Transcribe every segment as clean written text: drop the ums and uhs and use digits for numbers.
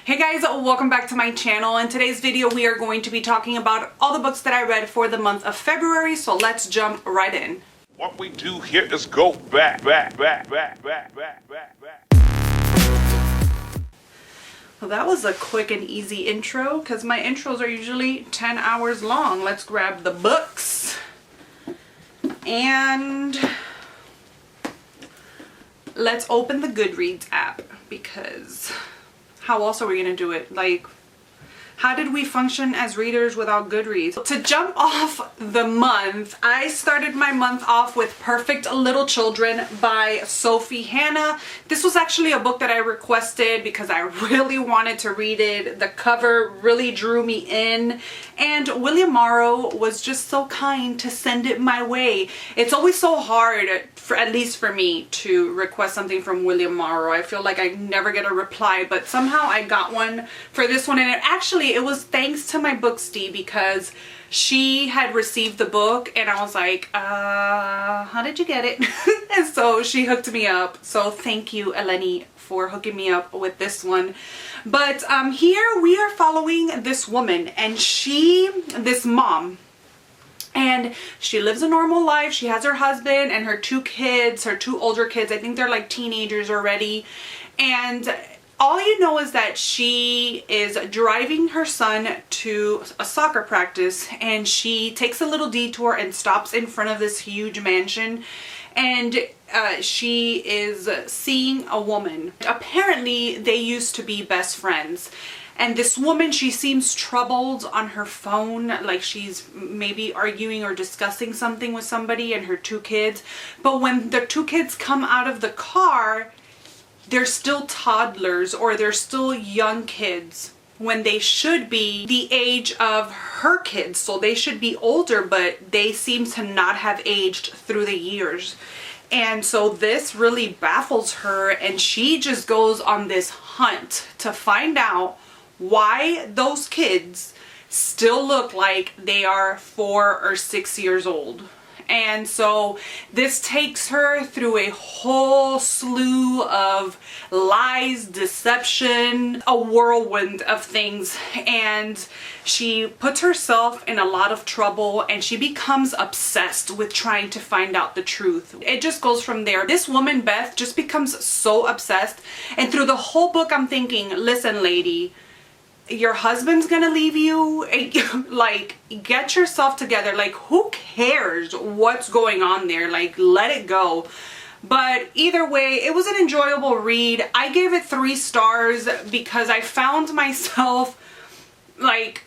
Hey guys, welcome back to my channel. In today's video we are going to be talking about all the books that I read for the month of February, so let's jump right in. What we do here is go back. Well, that was a quick and easy intro because my intros are usually 10 hours long. Let's grab the books and let's open the Goodreads app, because how else are we gonna do it? Like, how did we function as readers without Goodreads? To jump off the month, I started my month off with Perfect Little Children by Sophie Hannah. This was actually a book that I requested because I really wanted to read it. The cover really drew me in, and William Morrow was just so kind to send it my way. It's always so hard, at least for me, to request something from William Morrow. I feel like I never get a reply, but somehow I got one for this one, and it was thanks to my bookstee, because she had received the book and I was like, how did you get it? And so she hooked me up. So thank you, Eleni, for hooking me up with this one. But here we are following this woman, and this mom, and she lives a normal life. She has her husband and her two kids, her two older kids. I think they're like teenagers already. And all you know is that she is driving her son to a soccer practice, and she takes a little detour and stops in front of this huge mansion, and she is seeing a woman. Apparently they used to be best friends. And this woman, she seems troubled on her phone, like she's maybe arguing or discussing something with somebody and her two kids. But when the two kids come out of the car, they're still toddlers, or they're still young kids, when they should be the age of her kids. So they should be older, but they seem to not have aged through the years. And so this really baffles her, and she just goes on this hunt to find out why those kids still look like they are 4 or 6 years old. And so this takes her through a whole slew of lies, deception, a whirlwind of things, and she puts herself in a lot of trouble, and she becomes obsessed with trying to find out the truth. It just goes from there. This woman, Beth, just becomes so obsessed, and through the whole book I'm thinking, listen, lady, your husband's gonna leave you. Like, get yourself together. Like, who cares what's going on there? Like, let it go. But either way, it was an enjoyable read. I gave it 3 stars because I found myself like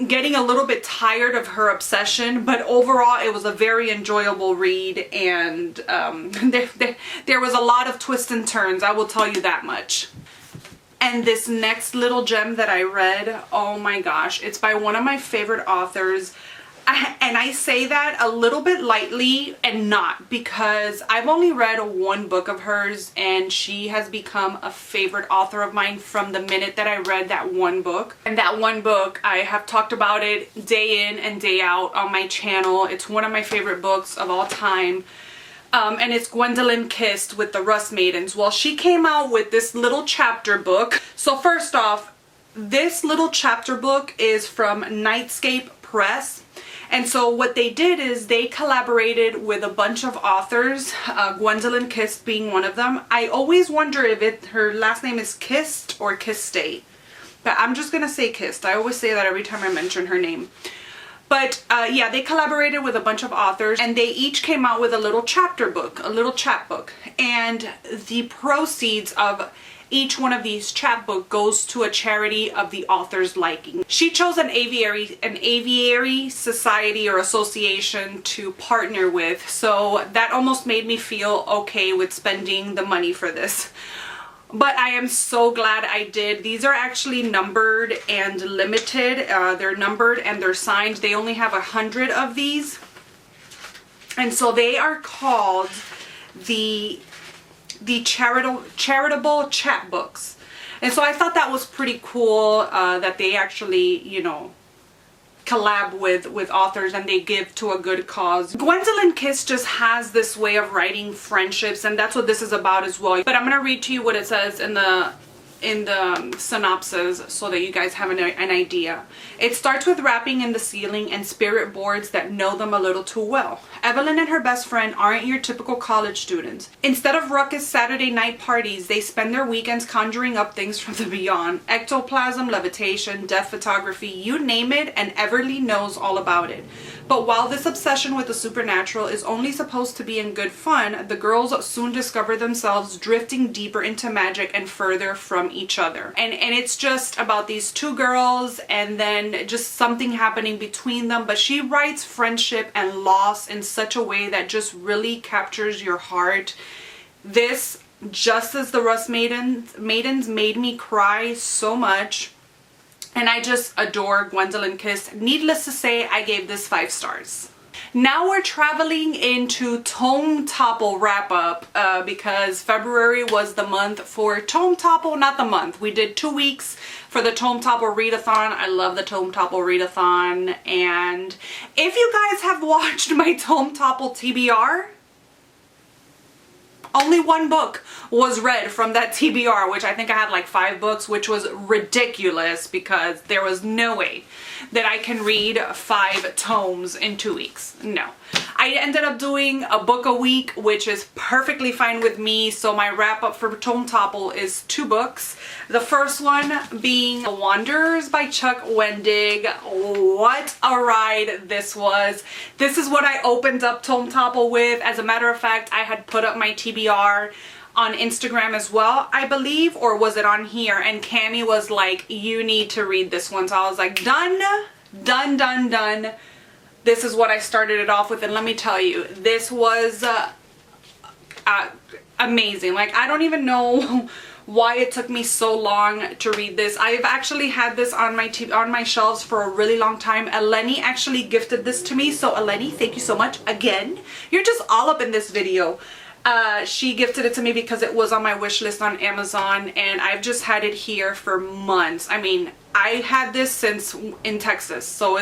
getting a little bit tired of her obsession, but overall it was a very enjoyable read, and there was a lot of twists and turns, I will tell you that much. And this next little gem that I read, oh my gosh, it's by one of my favorite authors. And I say that a little bit lightly and not, because I've only read 1 book of hers, and she has become a favorite author of mine from the minute that I read that 1 book. And that 1 book, I have talked about it day in and day out on my channel. It's one of my favorite books of all time. And it's Gwendolyn Kist with the Rust Maidens. Well, she came out with this little chapter book. So first off, this little chapter book is from Nightscape Press. And so what they did is they collaborated with a bunch of authors, Gwendolyn Kist being one of them. I always wonder if her last name is Kist or Kiste, but I'm just gonna say Kist. I always say that every time I mention her name. But yeah, they collaborated with a bunch of authors, and they each came out with a little chapter book, a little chapbook. And the proceeds of each one of these chapbook goes to a charity of the author's liking. She chose an aviary society or association to partner with, so that almost made me feel okay with spending the money for this. But I am so glad I did. These are actually numbered and limited. They're numbered and they're signed. They only have 100 of these. And so they are called the charitable chapbooks. And so I thought that was pretty cool, that they actually, you know, collab with authors and they give to a good cause. Gwendolyn Kist just has this way of writing friendships, and that's what this is about as well. But I'm gonna read to you what it says in the synopsis so that you guys have an idea. It starts with rapping in the ceiling and spirit boards that know them a little too well. Evelyn and her best friend aren't your typical college students. Instead of ruckus Saturday night parties, they spend their weekends conjuring up things from the beyond. Ectoplasm, levitation, death photography, you name it, and Everly knows all about it. But while this obsession with the supernatural is only supposed to be in good fun, the girls soon discover themselves drifting deeper into magic and further from each other. And it's just about these two girls and then just something happening between them. But she writes friendship and loss in such a way that just really captures your heart. This, just as the Rust Maidens made me cry so much. And I just adore Gwendolyn Kiss. Needless to say, I gave this 5 stars. Now we're traveling into Tome Topple wrap up because February was the month for Tome Topple, not the month. We did 2 weeks for the Tome Topple readathon. I love the Tome Topple readathon. And if you guys have watched my Tome Topple TBR, only 1 book was read from that TBR, which I think I had like 5 books, which was ridiculous because there was no way that I can read 5 tomes in 2 weeks. No. I ended up doing a book a week, which is perfectly fine with me. So my wrap up for Tome Topple is 2 books. The first one being The Wanderers by Chuck Wendig. What a ride this was. This is what I opened up Tome Topple with. As a matter of fact, I had put up my TBR on Instagram as well, I believe, or was it on here? And Cammie was like, you need to read this one. So I was like, done. This is what I started it off with, and let me tell you, this was amazing. Like, I don't even know why it took me so long to read this. I've actually had this on my shelves for a really long time. Eleni actually gifted this to me, so Eleni, thank you so much again. You're just all up in this video. She gifted it to me because it was on my wish list on Amazon, and I've just had it here for months. I mean, I had this since in Texas, so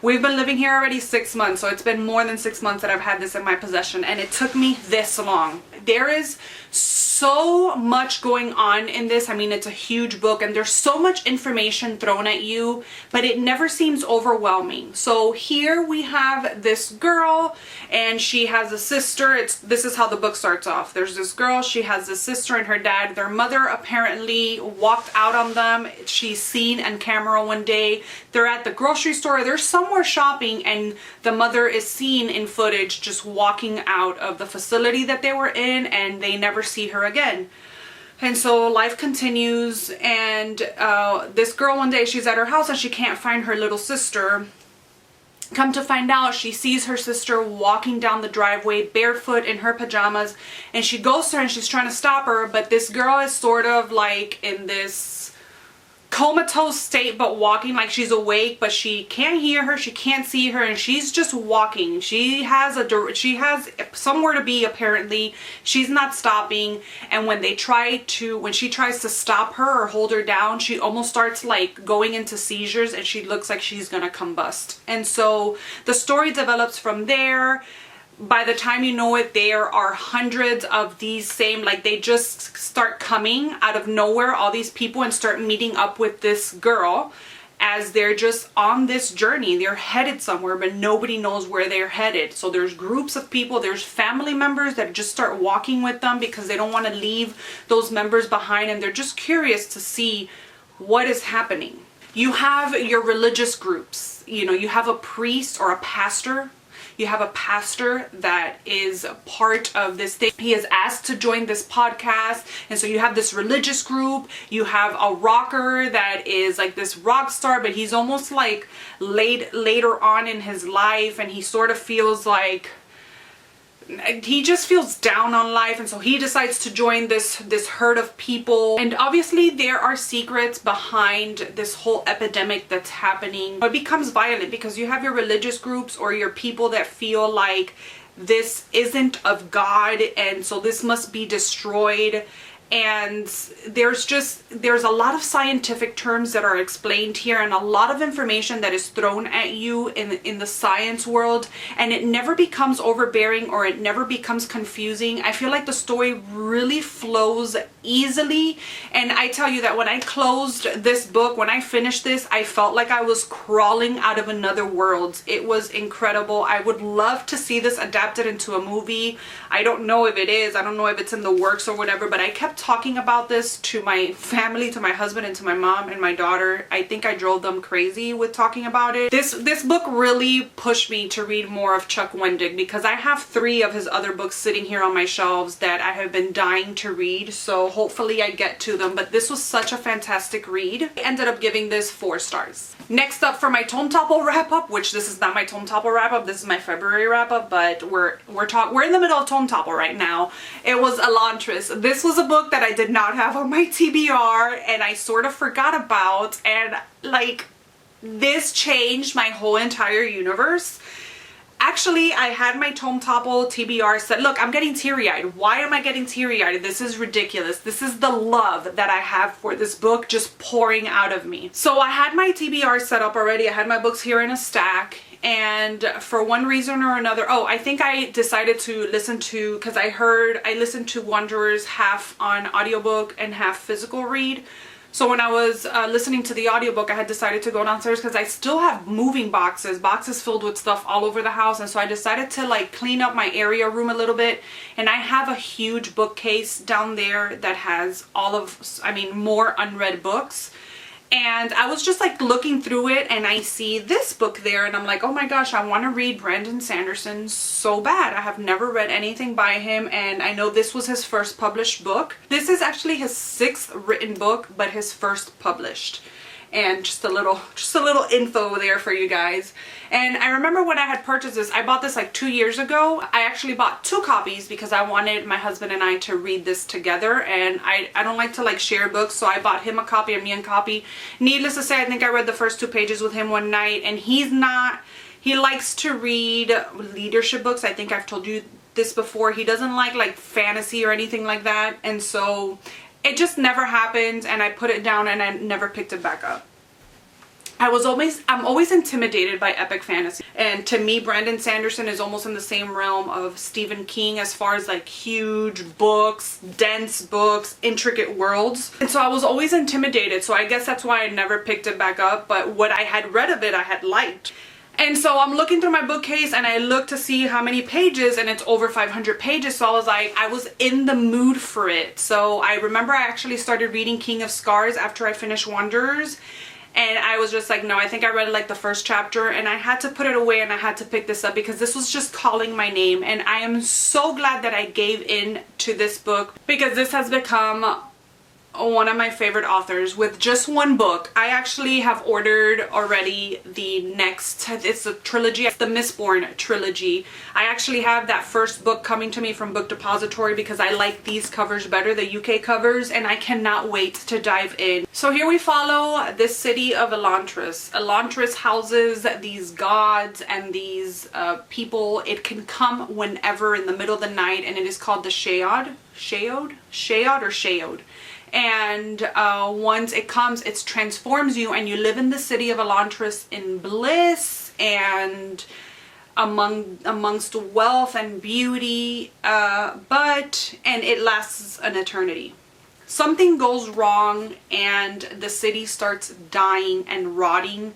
we've been living here already 6 months, so it's been more than 6 months that I've had this in my possession, and it took me this long. There is so much going on in this. I mean, it's a huge book and there's so much information thrown at you, but it never seems overwhelming. So here we have this girl and she has a sister. This is how the book starts off. There's this girl, she has a sister and her dad. Their mother apparently walked out on them. She's seen on camera one day. They're at the grocery store. They're somewhere shopping and the mother is seen in footage just walking out of the facility that they were in, and they never see her again. And so life continues, and this girl one day, she's at her house and she can't find her little sister. Come to find out, she sees her sister walking down the driveway barefoot in her pajamas, and she goes to her and she's trying to stop her, but this girl is sort of like in this comatose state, but walking like she's awake, but she can't hear her, she can't see her, and she's just walking. She has somewhere to be apparently. She's not stopping, and when she tries to stop her or hold her down, she almost starts like going into seizures and she looks like she's gonna combust. And so the story develops from there. By the time you know it, there are hundreds of these same, like they just start coming out of nowhere, all these people, and start meeting up with this girl as they're just on this journey. They're headed somewhere, but nobody knows where they're headed. So there's groups of people, there's family members that just start walking with them because they don't want to leave those members behind, and they're just curious to see what is happening. You have your religious groups. You know, you have a priest or a pastor. You have a pastor that is part of this thing. He is asked to join this podcast. And so you have this religious group. You have a rocker that is like this rock star, but he's almost like later on in his life, and he sort of feels like he just feels down on life, and so he decides to join this herd of people. And obviously there are secrets behind this whole epidemic that's happening. It becomes violent because you have your religious groups or your people that feel like this isn't of God, and so this must be destroyed. and there's a lot of scientific terms that are explained here, and a lot of information that is thrown at you in the science world, and it never becomes overbearing or it never becomes confusing. I feel like the story really flows easily, and I tell you that when I closed this book, when I finished this, I felt like I was crawling out of another world. It was incredible. I would love to see this adapted into a movie. I don't know if it is. I don't know if it's in the works or whatever, but I kept talking about this to my family, to my husband, and to my mom and my daughter. I think I drove them crazy with talking about it. This book really pushed me to read more of Chuck Wendig, because I have 3 of his other books sitting here on my shelves that I have been dying to read, so hopefully I get to them. But this was such a fantastic read. I ended up giving this 4 stars. Next up for my Tome Topple wrap up, which this is not my Tome Topple wrap up, this is my February wrap up, but we're in the middle of Tome Topple right now. It was Elantras. This was a book that I did not have on my TBR, and I sort of forgot about, and like, this changed my whole entire universe. Actually, I had my Tome Topple TBR set. Look, I'm getting teary-eyed. Why am I getting teary-eyed? This is ridiculous. This is the love that I have for this book just pouring out of me. So I had my TBR set up already. I had my books here in a stack, and for one reason or another, oh, I think I decided to listen to, because I listened to Wanderers half on audiobook and half physical read. So when I was listening to the audiobook, I had decided to go downstairs because I still have moving boxes filled with stuff all over the house. And so I decided to like clean up my area room a little bit. And I have a huge bookcase down there that has more unread books. And I was just like looking through it, and I see this book there, and I'm like, oh my gosh, I want to read Brandon Sanderson so bad. I have never read anything by him, and I know this was his first published book. This is actually his 6th written book, but his first published. And just a little info there for you guys. And I remember when I had purchased this, I bought this like 2 years ago. I actually bought 2 copies because I wanted my husband and I to read this together, and I don't like to like share books, so I bought him a copy and me a copy. Needless to say, I think I read the first 2 pages with him one night, and he likes to read leadership books. I think I've told you this before. He doesn't like fantasy or anything like that, and so it just never happened, and I put it down and I never picked it back up. I'm always intimidated by epic fantasy, and to me Brandon Sanderson is almost in the same realm of Stephen King as far as like huge books, dense books, intricate worlds, and so I was always intimidated. So I guess that's why I never picked it back up, but what I had read of it I had liked. And so I'm looking through my bookcase, and I look to see how many pages, and it's over 500 pages. So I was in the mood for it. So I remember I actually started reading King of Scars after I finished Wanderers. And I was just like, no, I think I read like the first chapter, and I had to put it away and I had to pick this up because this was just calling my name. And I am so glad that I gave in to this book, because this has become one of my favorite authors with just one book. I actually have ordered already the next, it's a trilogy, it's the Mistborn trilogy. I actually have that first book coming to me from Book Depository because I like these covers better, the UK covers, and I cannot wait to dive in. So here we follow this city of Elantras. Elantras houses these gods and these people. It can come whenever in the middle of the night, and it is called the Sheod. And once it comes, it transforms you, and you live in the city of Elantras in bliss and amongst wealth and beauty, and it lasts an eternity. Something goes wrong, and the city starts dying and rotting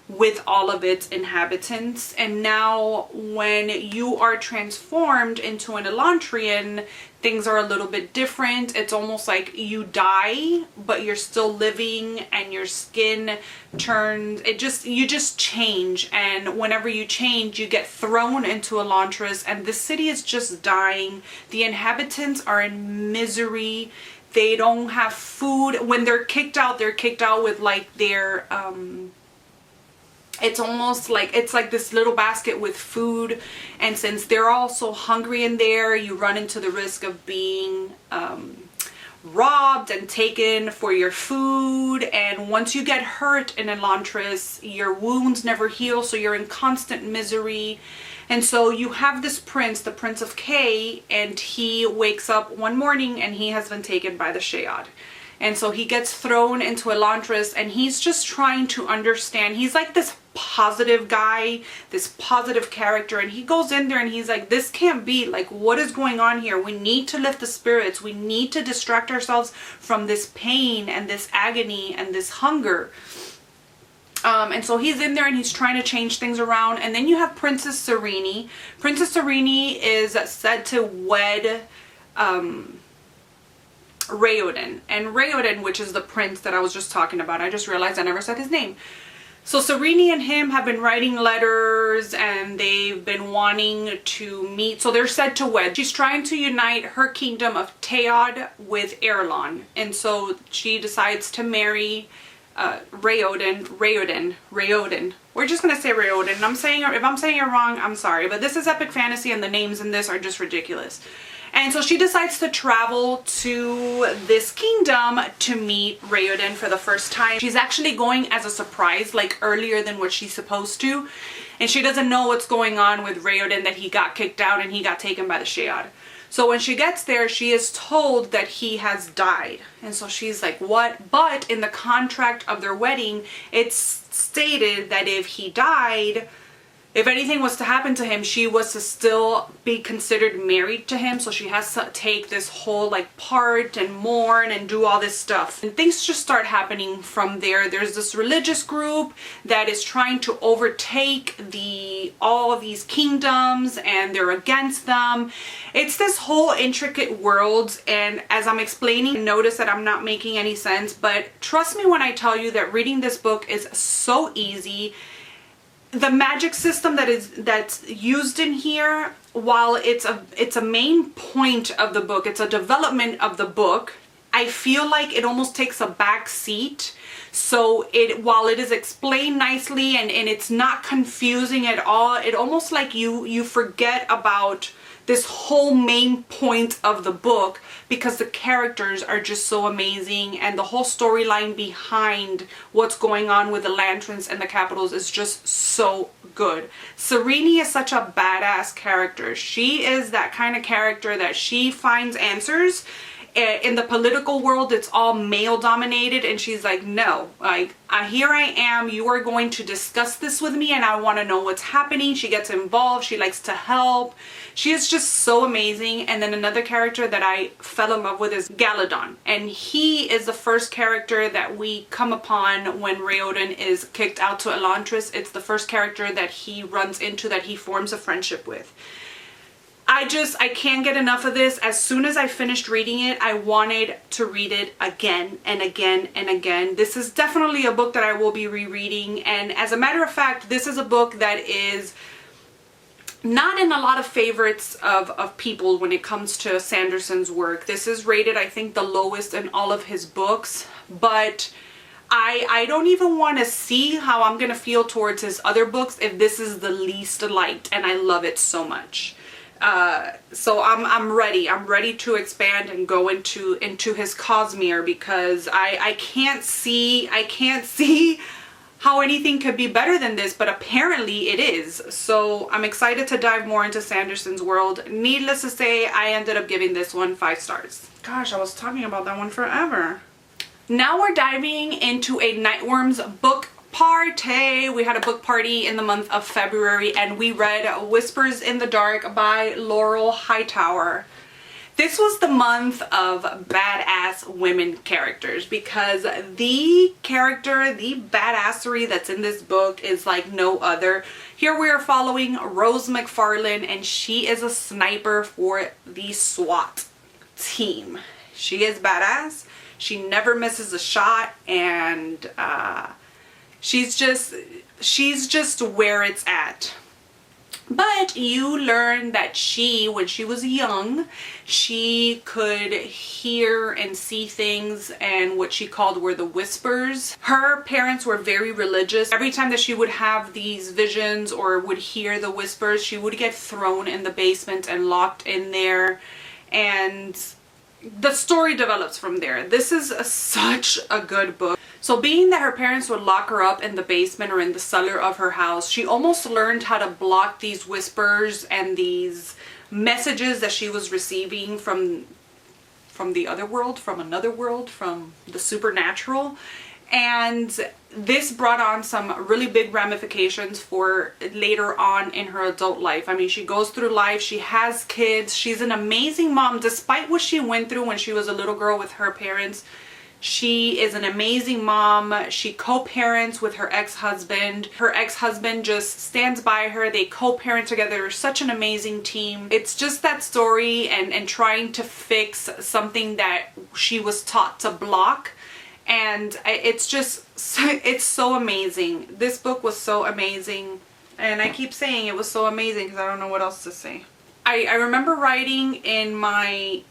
with all of its inhabitants. And now when you are transformed into an Elantrian, things are a little bit different. It's almost like you die, but you're still living, and your skin turns, you just change. And whenever you change, you get thrown into Elantras, and the city is just dying. The inhabitants are in misery. They don't have food. When they're kicked out with like their it's almost like it's like this little basket with food, and since they're all so hungry in there, you run into the risk of being robbed and taken for your food, and once you get hurt in Elantras, your wounds never heal, so you're in constant misery. And so you have this prince, the Prince of K, and he wakes up one morning and he has been taken by the Shayad. And so he gets thrown into Elantras, and he's just trying to understand. He's like this positive guy, this positive character, and he goes in there and he's like, this can't be, like, what is going on here? We need to lift the spirits. We need to distract ourselves from this pain and this agony and this hunger. And so he's in there and he's trying to change things around. And then you have Princess Sereni. Princess Sereni is said to wed Raoden. And Raoden, which is the prince that I was just talking about, I just realized I never said his name. So Sereni and him have been writing letters and they've been wanting to meet. So they're said to wed. She's trying to unite her kingdom of Teod with Erlon. And so she decides to marry Raoden. We're just gonna say Raoden. If I'm saying it wrong, I'm sorry. But this is epic fantasy and the names in this are just ridiculous. And so she decides to travel to this kingdom to meet Raoden for the first time. She's actually going as a surprise, like earlier than what she's supposed to. And she doesn't know what's going on with Raoden, that he got kicked out and he got taken by the Shayad. So when she gets there, she is told that he has died. And so she's like, what? But in the contract of their wedding, it's stated that if he died, if anything was to happen to him, she was to still be considered married to him. So she has to take this whole like part and mourn and do all this stuff. And things just start happening from there. There's this religious group that is trying to overtake all of these kingdoms, and they're against them. It's this whole intricate world, and as I'm explaining, notice that I'm not making any sense, but trust me when I tell you that reading this book is so easy. The magic system that's used in here, while it's a main point of the book, it's a development of the book, I feel like it almost takes a back seat. So while it is explained nicely and it's not confusing at all, it almost like you forget about this whole main point of the book, because the characters are just so amazing and the whole storyline behind what's going on with the Lanterns and the Capitals is just so good. Sereni is such a badass character. She is that kind of character that she finds answers. In the political world, it's all male dominated, and she's like, no, like, here I am, you are going to discuss this with me and I want to know what's happening. She gets involved, she likes to help. She is just so amazing. And then another character that I fell in love with is Galadon, and he is the first character that we come upon when Raoden is kicked out to Elantras. It's the first character that he runs into, that he forms a friendship with. I can't get enough of this. As soon as I finished reading it, I wanted to read it again and again and again. This is definitely a book that I will be rereading. And as a matter of fact, this is a book that is not in a lot of favorites of people when it comes to Sanderson's work. This is rated, I think, the lowest in all of his books. But I don't even want to see how I'm going to feel towards his other books if this is the least liked. And I love it so much. So I'm ready to expand and go into his Cosmere, because I can't see how anything could be better than this, but apparently it is. So I'm excited to dive more into Sanderson's world. Needless to say, I ended up giving this one 5 stars. Gosh, I was talking about that one forever. Now we're diving into a Nightworms book party. We had a book party in the month of February and we read Whispers in the Dark by Laurel Hightower. This was the month of badass women characters, because the character, the badassery that's in this book is like no other. Here we are following Rose McFarlane, and she is a sniper for the SWAT team. She is badass. She never misses a shot, and she's just where it's at. But you learn that when she was young, she could hear and see things, and what she called were the whispers. Her parents were very religious. Every time that she would have these visions or would hear the whispers, she would get thrown in the basement and locked in there. And the story develops from there. This is such a good book. So being that her parents would lock her up in the basement or in the cellar of her house, she almost learned how to block these whispers and these messages that she was receiving from the other world, from another world, from the supernatural. And this brought on some really big ramifications for later on in her adult life. I mean, she goes through life, she has kids, she's an amazing mom. Despite what she went through when she was a little girl with her parents, she is an amazing mom. She co-parents with her ex-husband. Her ex-husband just stands by her. They co-parent together. They're such an amazing team. It's just that story and trying to fix something that she was taught to block. And it's just, it's so amazing. This book was so amazing. And I keep saying it was so amazing because I don't know what else to say. I remember writing in my,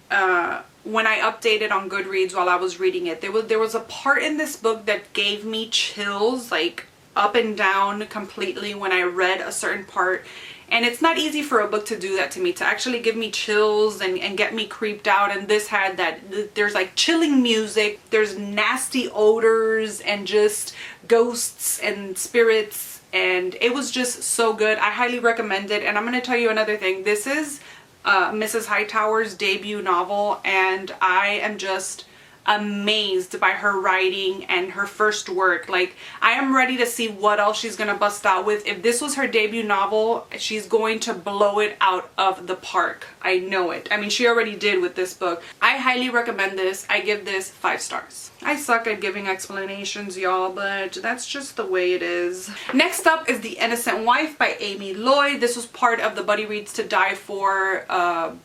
when I updated on Goodreads while I was reading it, there was a part in this book that gave me chills, like up and down completely when I read a certain part. And it's not easy for a book to do that to me, to actually give me chills and get me creeped out. And this had that. There's like chilling music, there's nasty odors and just ghosts and spirits. And it was just so good. I highly recommend it. And I'm going to tell you another thing. This is Mrs. Hightower's debut novel. And I am just amazed by her writing and her first work. Like, I am ready to see what else she's gonna bust out with. If this was her debut novel, she's going to blow it out of the park. I know it. I mean, she already did with this book. I highly recommend this. I give this 5 stars. I suck at giving explanations, y'all, but that's just the way it is. Next up is The Innocent Wife by Amy Lloyd. This was part of the Buddy Reads to Die For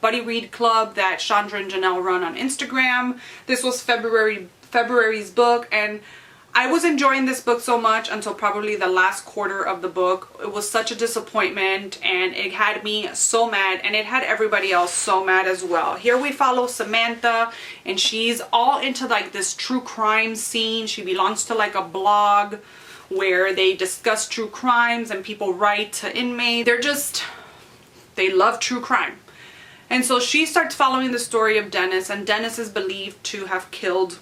Buddy Read Club that Chandra and Janelle run on Instagram. This was February's book, and I was enjoying this book so much until probably the last quarter of the book. It was such a disappointment, and it had me so mad, and it had everybody else so mad as well. Here we follow Samantha, and she's all into like this true crime scene. She belongs to like a blog where they discuss true crimes and people write to inmates. They love true crime. And so she starts following the story of Dennis, and Dennis is believed to have killed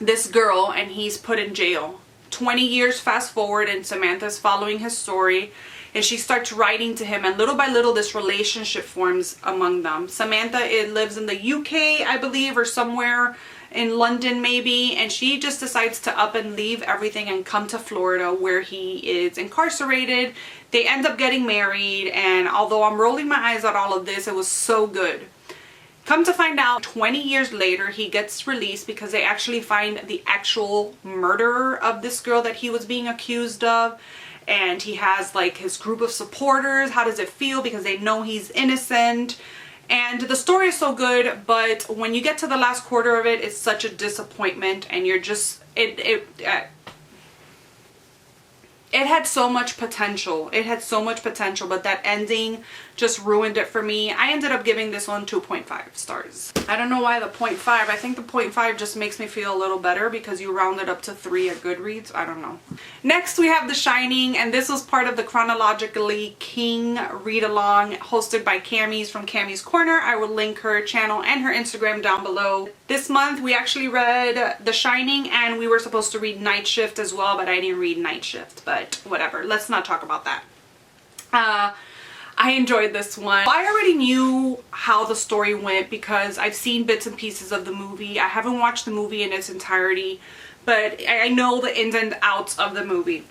this girl, and he's put in jail. 20 years fast forward, and Samantha's following his story, and she starts writing to him, and little by little this relationship forms among them. Samantha lives in the UK, I believe, or somewhere in London maybe, and she just decides to up and leave everything and come to Florida where he is incarcerated. They end up getting married, and although I'm rolling my eyes at all of this, it was so good. Come to find out, 20 years later, he gets released because they actually find the actual murderer of this girl that he was being accused of. And he has like his group of supporters. How does it feel? Because they know he's innocent. And the story is so good, but when you get to the last quarter of it, it's such a disappointment, and you're just, it had so much potential. It had so much potential, but that ending just ruined it for me. I ended up giving this one 2.5 stars. I don't know why the 0.5. I think the 0.5 just makes me feel a little better because you rounded up to 3 at Goodreads. I don't know. Next, we have The Shining, and this was part of the Chronologically King read-along hosted by Cammy's from Cammy's Corner. I will link her channel and her Instagram down below. This month, we actually read The Shining, and we were supposed to read Night Shift as well, but I didn't read Night Shift, but whatever. Let's not talk about that. I enjoyed this one. I already knew how the story went because I've seen bits and pieces of the movie. I haven't watched the movie in its entirety, but I know the ins and outs of the movie.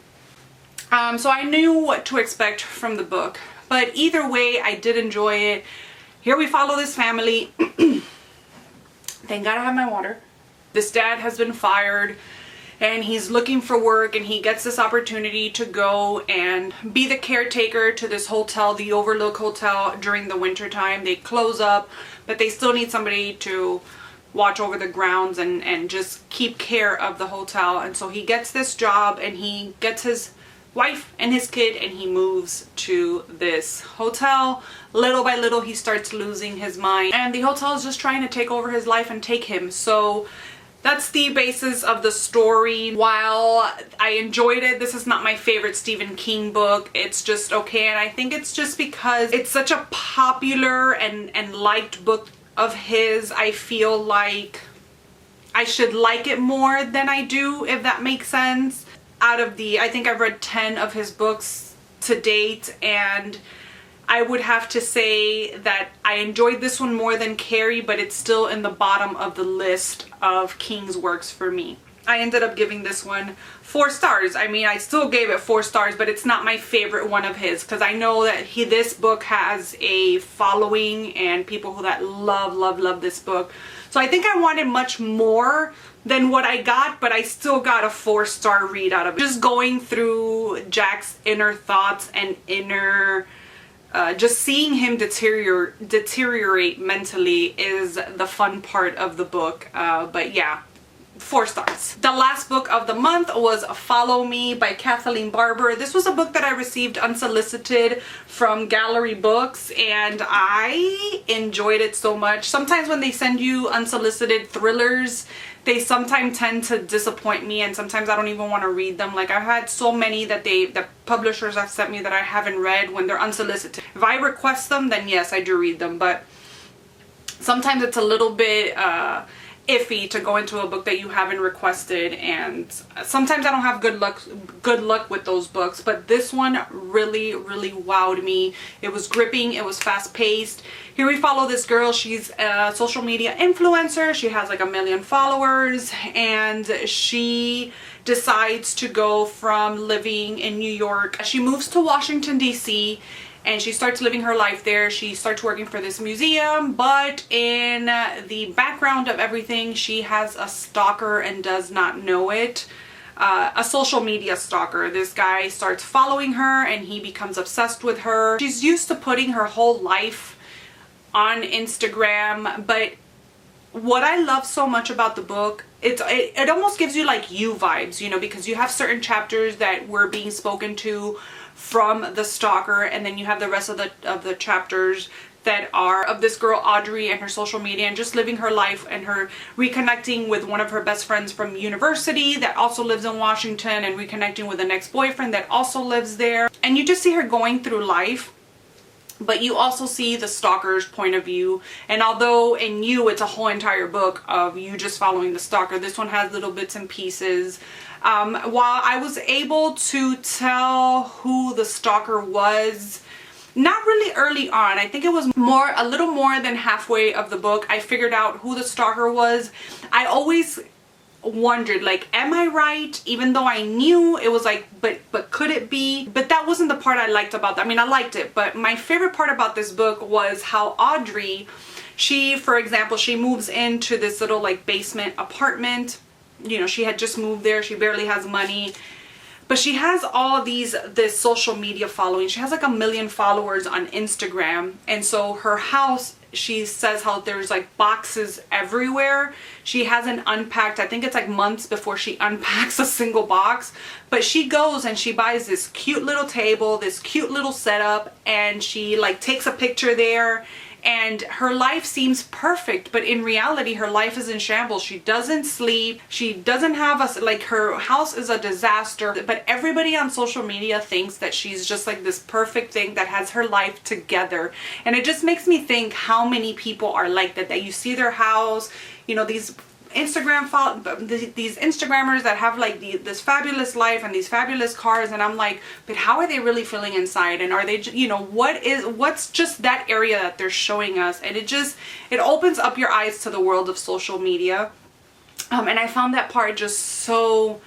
So I knew what to expect from the book. But either way, I did enjoy it. Here we follow this family. Thank God I have my water. This dad has been fired, and he's looking for work, and he gets this opportunity to go and be the caretaker to this hotel, the Overlook Hotel, during the winter time. They close up, but they still need somebody to watch over the grounds and just keep care of the hotel. And so he gets this job, and he gets his wife and his kid, and he moves to this hotel. Little by little, he starts losing his mind, and the hotel is just trying to take over his life and take him. So that's the basis of the story. While I enjoyed it, this is not my favorite Stephen King book. It's just okay, and I think it's just because it's such a popular and liked book of his, I feel like I should like it more than I do, if that makes sense. Out of the, I think I've read 10 of his books to date, and I would have to say that I enjoyed this one more than Carrie, but it's still in the bottom of the list of King's works for me. I ended up giving this one 4 stars. I mean, I still gave it 4 stars, but it's not my favorite one of his, because I know that this book has a following and people who that love this book. So I think I wanted much more than what I got, but I still got a 4-star read out of it. Just going through Jack's inner thoughts and inner just seeing him deteriorate mentally is the fun part of the book. But yeah, 4 stars. The last book of the month was Follow Me by Kathleen Barber. This was a book that I received unsolicited from Gallery Books, and I enjoyed it so much. Sometimes when they send you unsolicited thrillers, they sometimes tend to disappoint me, and sometimes I don't even want to read them. Like, I've had so many that the publishers have sent me that I haven't read when they're unsolicited. If I request them, then yes, I do read them, but sometimes it's a little bit iffy to go into a book that you haven't requested, and sometimes I don't have good luck with those books. But this one really wowed me. It was gripping, it was fast-paced. Here we follow this girl. She's a social media influencer. She has like 1 million followers, and she decides to go from living in New York. She moves to Washington, D.C., and she starts living her life there. She starts working for this museum, but in the background of everything, she has a stalker and does not know it. A social media stalker. This guy starts following her and he becomes obsessed with her. She's used to putting her whole life on Instagram, but what I love so much about the book, it almost gives you like You vibes, you know, because you have certain chapters that were being spoken to from the stalker, and then you have the rest of the chapters that are of this girl Audrey and her social media and just living her life, and her reconnecting with one of her best friends from university that also lives in Washington, and reconnecting with an ex-boyfriend that also lives there. And you just see her going through life, but you also see the stalker's point of view. And although in You it's a whole entire book of you just following the stalker, this one has little bits and pieces. While I was able to tell who the stalker was, not really early on, I think it was a little more than halfway of the book, I figured out who the stalker was. I always wondered, like, am I right? Even though I knew, it was like, but could it be? But that wasn't the part I liked about that. I mean, I liked it, but my favorite part about this book was how Audrey, for example, she moves into this little like basement apartment. You know, she had just moved there. She barely has money, but she has all this social media following. She has like 1 million followers on Instagram. And so her house, she says how there's like boxes everywhere. She hasn't unpacked, I think it's like months before she unpacks a single box, but she goes and she buys this cute little table, this cute little setup, and she like takes a picture there. And her life seems perfect, but in reality her life is in shambles. She doesn't sleep, she doesn't have like, her house is a disaster, but everybody on social media thinks that she's just like this perfect thing that has her life together. And it just makes me think how many people are like that you see their house, you know, these Instagrammers that have like this fabulous life and these fabulous cars, and I'm like, but how are they really feeling inside? And are they, you know, what's just that area that they're showing us? And it opens up your eyes to the world of social media, and I found that part just so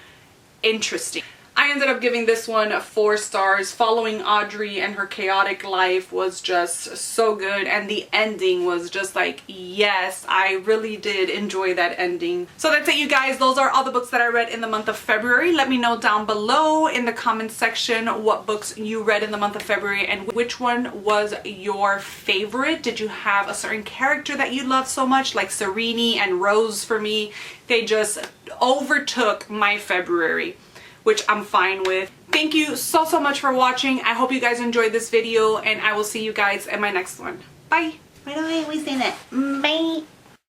interesting. I ended up giving this one 4 stars. Following Audrey and her chaotic life was just so good, and the ending was just like, yes, I really did enjoy that ending. So that's it, you guys. Those are all the books that I read in the month of February. Let me know down below in the comments section what books you read in the month of February and which one was your favorite. Did you have a certain character that you loved so much, like Serene and Rose for me? They just overtook my February, which I'm fine with. Thank you so much for watching. I hope you guys enjoyed this video, and I will see you guys in my next one. Bye. Why do I always say that? Bye.